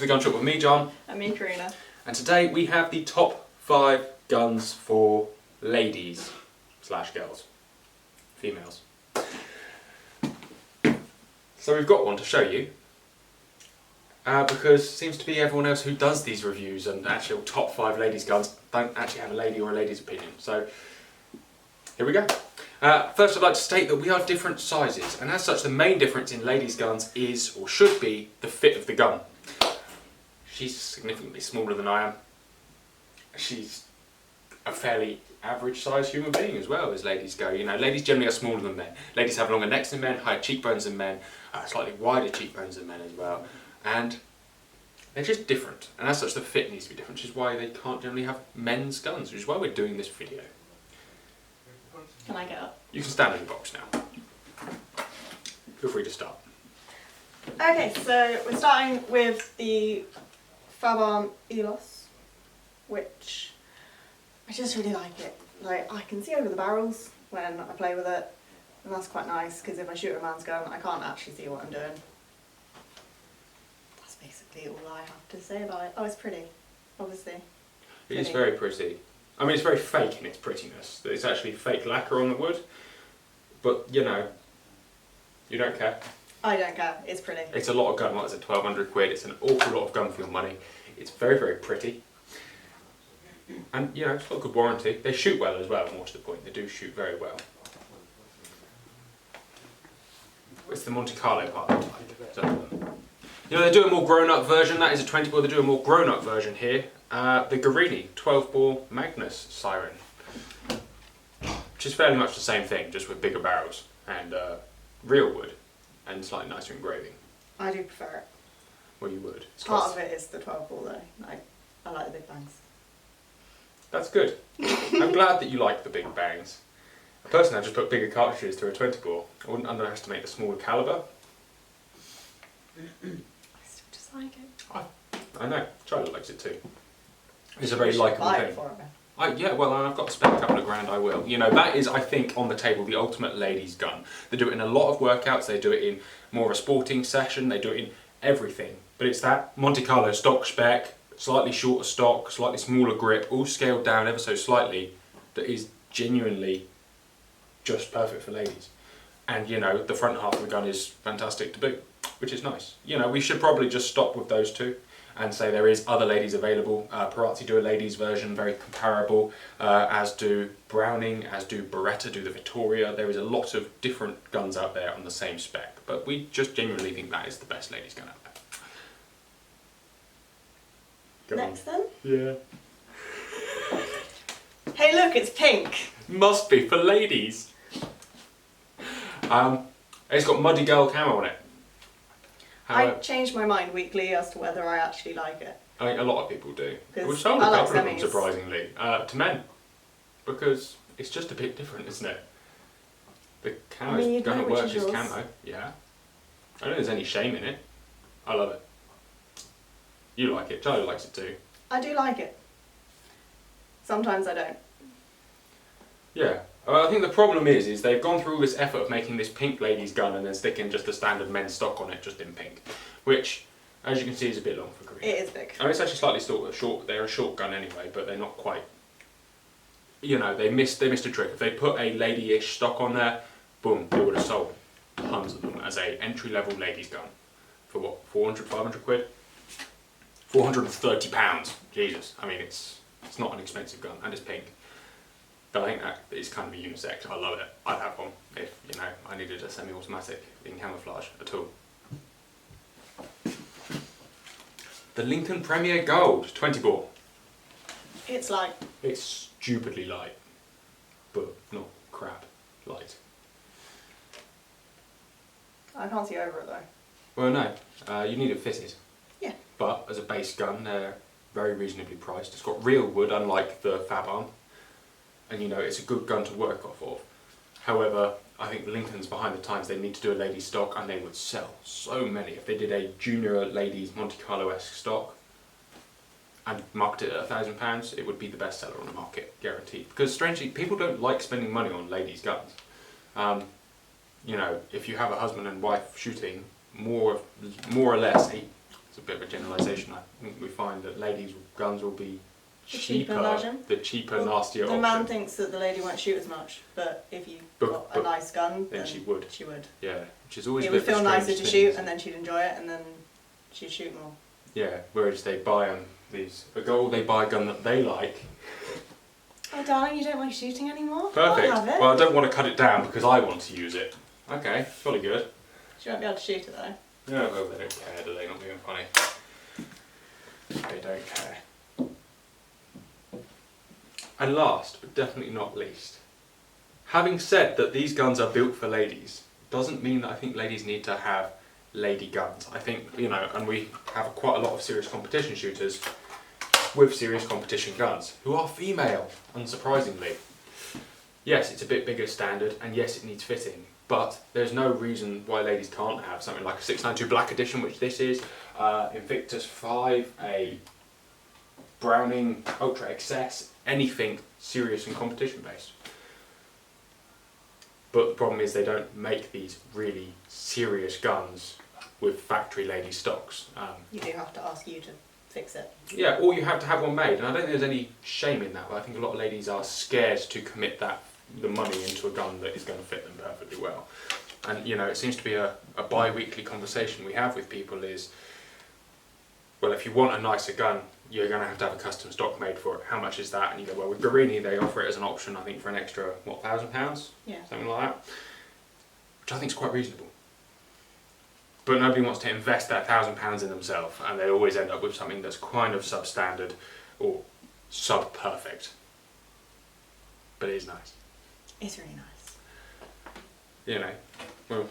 the Gun Shop with me, John. And me, Karina. And today we have the top 5 guns for ladies / girls, females. So we've got one to show you, because it seems to be everyone else who does these reviews and actual top 5 ladies guns don't actually have a lady or a lady's opinion. So here we go. First I'd like to state that we are different sizes, and as such the main difference in ladies guns is, or should be, the fit of the gun. She's significantly smaller than I am. She's a fairly average sized human being as well as ladies go. You know, ladies generally are smaller than men. Ladies have longer necks than men, higher cheekbones than men, slightly wider cheekbones than men as well. And they're just different. And as such the fit needs to be different, which is why they can't generally have men's guns, which is why we're doing this video. Can I get up? You can stand in the box now. Feel free to start. Okay, so we're starting with the Fabarm Elos, which I just really like it. Like, I can see over the barrels when I play with it, and that's quite nice because if I shoot a man's gun, I can't actually see what I'm doing. That's basically all I have to say about it. Oh, it's pretty, obviously. It is very pretty. I mean, it's very fake in its prettiness. It's actually fake lacquer on the wood, but you know, you don't care. I don't care, it's pretty. It's a lot of gun, what is it, 1,200 quid, it's an awful lot of gun for your money. It's very, very pretty. And, you know, it's got a good warranty. They shoot well as well, more to the point. They do shoot very well. It's the Monte Carlo part that I like. So, you know, they do a more grown-up version. That is a 20 bore. They do a more grown-up version here. The Guarini 12 bore Magnus Siren, which is fairly much the same thing, just with bigger barrels and real wood and slightly nicer engraving. I do prefer it. Well, you would. It's Part of it is the 12 ball though. I like the big bangs. That's good. I'm glad that you like the big bangs. Personally, I just put bigger cartridges through a 20 bore. I wouldn't underestimate the smaller caliber. I still just like it. I know. Charlie likes it too. It's a very likeable buy thing. it for me. Yeah, well, I've got to spend a couple of grand, I will. You know, that is, I think, on the table, the ultimate ladies' gun. They do it in a lot of workouts, they do it in more of a sporting session, they do it in everything. But it's that Monte Carlo stock spec, slightly shorter stock, slightly smaller grip, all scaled down ever so slightly, that is genuinely just perfect for ladies. And, you know, the front half of the gun is fantastic to boot, which is nice. You know, we should probably just stop with those two and say there is other ladies available. Perazzi do a ladies version, very comparable, as do Browning, as do Beretta, do the Vittoria. There is a lot of different guns out there on the same spec, but we just genuinely think that is the best ladies gun out there. Next then? Yeah. Hey look, it's pink! Must be for ladies. It's got Muddy Girl camo on it. I change my mind weekly as to whether I actually like it. I mean, a lot of people do. Because Which sold a I like couple of them, semis. surprisingly, to men. Because it's just a bit different, isn't it? The camo's gonna work as camo, yeah. I don't think there's any shame in it. I love it. You like it, Charlie likes it too. I do like it. Sometimes I don't. Yeah. Well, I think the problem is they've gone through all this effort of making this pink ladies gun and then sticking just the standard men's stock on it, just in pink. Which, as you can see, is a bit long for Korea. It is big. I mean, it's actually slightly short. They're a short gun anyway, but they're not quite. You know, they missed a trick. If they put a lady-ish stock on there, boom, they would have sold tons of them as a entry-level ladies gun for what, 400, 500 quid, 430 pounds. Jesus, I mean, it's not an expensive gun, and it's pink. But I think that is kind of a unisex. I love it. I'd have one if, you know, I needed a semi-automatic in camouflage at all. The Lincoln Premier Gold 20 bore. It's light. It's stupidly light, but not crap light. I can't see over it though. Well, no, you need it fitted. Yeah. But as a base gun, they're very reasonably priced. It's got real wood, unlike the Fabarm. And you know, it's a good gun to work off of. However, I think Lincoln's behind the times. They need to do a ladies stock, and they would sell so many. If they did a junior ladies Monte Carlo-esque stock and marketed it at £1,000, it would be the best seller on the market, guaranteed. Because strangely, people don't like spending money on ladies guns. You know, if you have a husband and wife shooting, more or less a it's a bit of a generalisation. I think we find that ladies' guns will be The cheaper version? the cheaper, Well, nastier the option. man thinks that the lady won't shoot as much, but if you got a nice gun, then she would. She would. Yeah, which is always It a would bit of a feel nicer strange to thing, shoot, isn't and it? then she'd enjoy it, and then she'd shoot more. Yeah, whereas they buy they buy a gun that they like. Oh, darling, you don't like shooting anymore? Perfect. I'll have it. Well, I don't want to cut it down because I want to use it. Okay, jolly good. She won't be able to shoot it though. Yeah, well, they don't care, do they? Not being funny. They don't care. And last, but definitely not least, having said that these guns are built for ladies, doesn't mean that I think ladies need to have lady guns. I think, you know, and we have quite a lot of serious competition shooters with serious competition guns who are female, unsurprisingly. Yes, it's a bit bigger standard, and yes, it needs fitting, but there's no reason why ladies can't have something like a 692 Black Edition, which this is, Invictus 5, a Browning Ultra XS, anything serious and competition based. But the problem is they don't make these really serious guns with factory lady stocks. You do have to ask you to fix it. Yeah, or you have to have one made, and I don't think there's any shame in that, but I think a lot of ladies are scared to commit the money into a gun that is going to fit them perfectly well. And you know, it seems to be a bi-weekly conversation we have with people is, well, if you want a nicer gun, you're going to have a custom stock made for it. How much is that? And you go, well, with Guarini they offer it as an option, I think, for an extra, what, £1,000? Yeah. Something like that. Which I think is quite reasonable. But nobody wants to invest that £1,000 in themselves, and they always end up with something that's kind of substandard or sub-perfect. But it is nice. It's really nice. You know, well,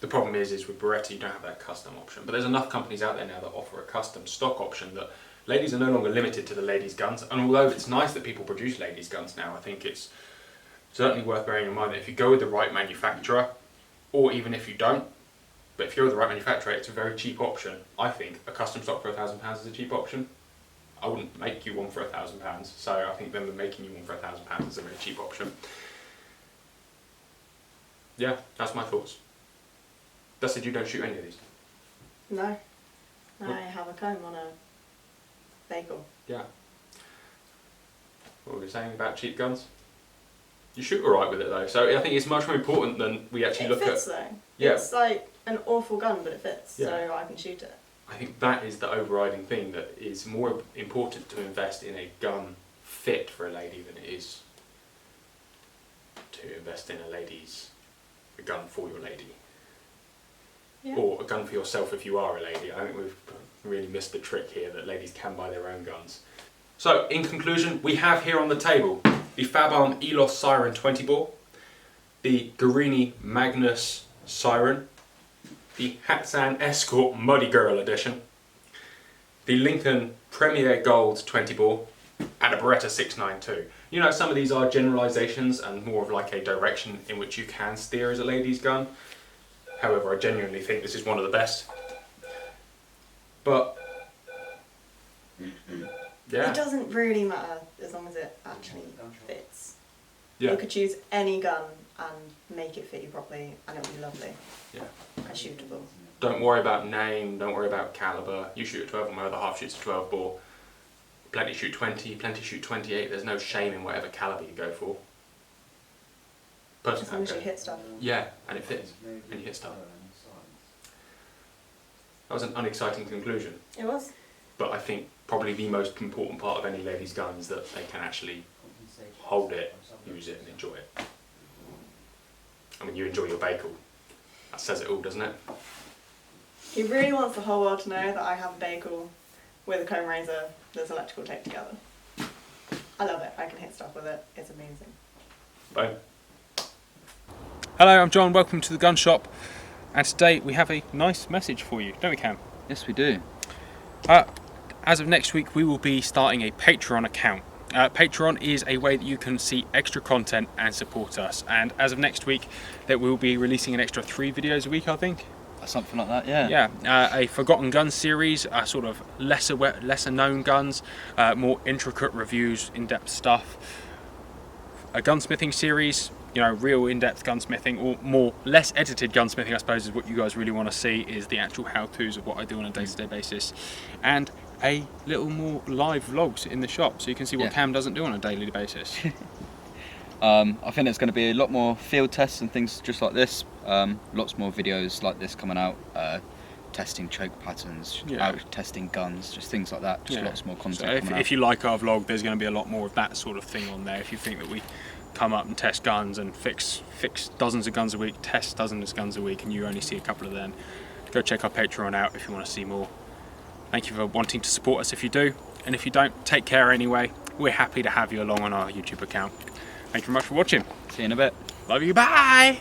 the problem is with Beretta you don't have that custom option. But there's enough companies out there now that offer a custom stock option that ladies are no longer limited to the ladies' guns. And although it's nice that people produce ladies' guns now, I think it's certainly worth bearing in mind that if you go with the right manufacturer, or even if you don't, but if you're with the right manufacturer, it's a very cheap option. I think a custom stock for £1,000 is a cheap option. I wouldn't make you one for £1,000, so I think them making you one for £1,000 is a very cheap option. Yeah, that's my thoughts. That said, you don't shoot any of these. No. I have a comb on a bagel. Yeah. What were we saying about cheap guns? You shoot alright with it though, so I think it's much more important than we actually look at. It fits though. Yeah. It's like an awful gun, but it fits, Yeah. so I can shoot it. I think that is the overriding thing, that is more important to invest in a gun fit for a lady than it is to invest in a gun for your lady. Yeah. Or a gun for yourself if you are a lady. I think we've really missed the trick here that ladies can buy their own guns. So, in conclusion, we have here on the table the Fabarm Elos Siren 20 bore, the Guarini Magnus Siren, the Hatsan Escort Muddy Girl Edition, the Lincoln Premier Gold 20 bore, and a Beretta 692. You know, some of these are generalisations and more of like a direction in which you can steer as a lady's gun. However, I genuinely think this is one of the best. But yeah. It doesn't really matter as long as it actually fits. Yeah. You could choose any gun and make it fit you properly, and it would be lovely. Yeah. And shootable. Don't worry about name, don't worry about calibre. You shoot a 12 and my other half shoots a 12 bore. Plenty shoot 20, plenty shoot 28. There's no shame in whatever calibre you go for. As long as you hit stuff. Yeah, and it fits, and you hit stuff. That was an unexciting conclusion, It was. but I think probably the most important part of any lady's gun is that they can actually hold it, use it and enjoy it. I mean, you enjoy your bagel. That says it all, doesn't it? He really wants the whole world to know that I have a bagel with a comb razor that's electrical taped together. I love it. I can hit stuff with it. It's amazing. Bye. Hello, I'm John. Welcome to the gun shop. And today we have a nice message for you, don't we, Cam? Yes, we do. As of next week, we will be starting a Patreon account. Patreon is a way that you can see extra content and support us. And as of next week, that we'll be releasing an extra 3 videos a week, I think. Something like that, yeah. Yeah, a Forgotten Guns series, sort of lesser known guns, more intricate reviews, in-depth stuff. a gunsmithing series, you know, real in-depth gunsmithing, or more less edited gunsmithing, I suppose, is what you guys really want to see, is the actual how-tos of what I do on a day-to-day basis, and a little more live vlogs in the shop, so you can see what Cam doesn't do on a daily basis. I think there's going to be a lot more field tests and things just like this. Lots more videos like this coming out. Testing choke patterns, out testing guns, just things like that. Just lots more content. So if you like our vlog, there's going to be a lot more of that sort of thing on there. If you think that we come up and test guns and fix dozens of guns a week, test dozens of guns a week, and you only see a couple of them, go check our Patreon out if you want to see more. Thank you for wanting to support us if you do, and if you don't, take care anyway. We're happy to have you along on our YouTube account. Thank you very much for watching. See you in a bit. Love you, bye!